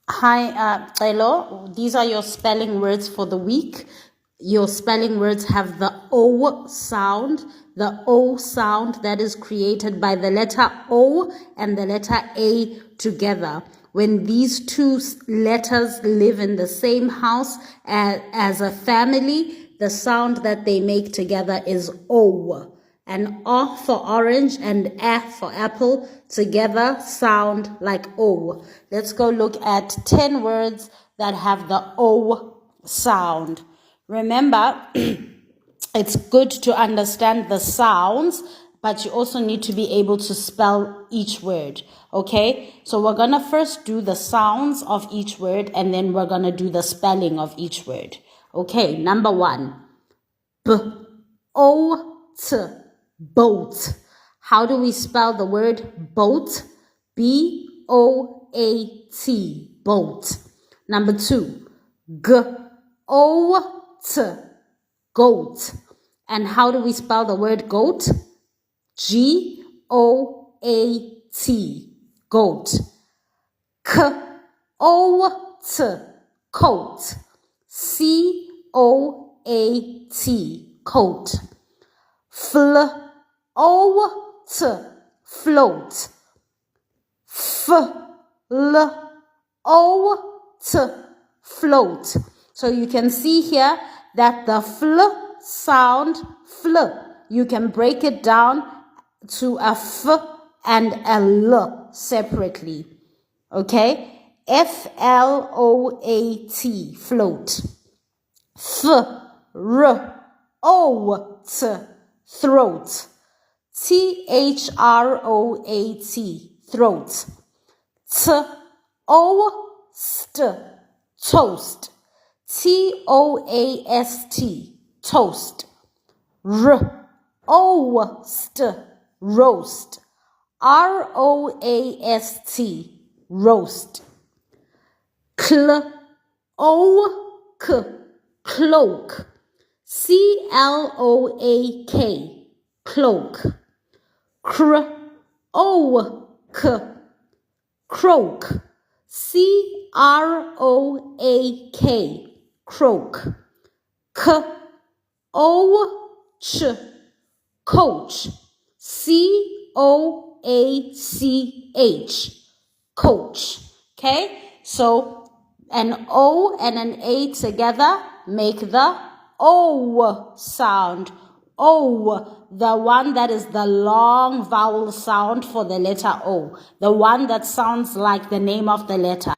Hi, Celo. These are your spelling words for the week. Your spelling words have the O sound, that is created by the letter O and the letter A together. When these two letters live in the same house as a family, the sound that they make together is O. And O for orange and A for apple together sound like O. Let's go look at 10 words that have the O sound. Remember, it's good to understand the sounds, but you also need to be able to spell each word. Okay? So we're going to first do the sounds of each word, and then we're going to do the spelling of each word. Okay, number 1. B-O-T. Boat. How do we spell the word boat? B-O-A-T. Boat. Number 2. G-O-T. Goat. And how do we spell the word goat? G-O-A-T. Goat. C-O-T. Coat. C-O-A-T. Coat. Float. Float. Float. Float. So you can see here that the fl sound, fl, you can break it down to a f and a l separately. Okay? F-L-O-A-T, float. F-R-O-T, throat. T-H-R-O-A-T, throat. T-O-S-T, toast. T-O-A-S-T, toast. R-O-S-T, roast. R-O-A-S-T, roast. Cloak, cloak. C-L-O-A-K, cloak. Croak, croak. C-R-O-A-K, croak. C-O-Ch, coach. C-O-A-C-H, coach. Okay, so an O and an A together make the O sound. O, the one that is the long vowel sound for the letter O, the one that sounds like the name of the letter.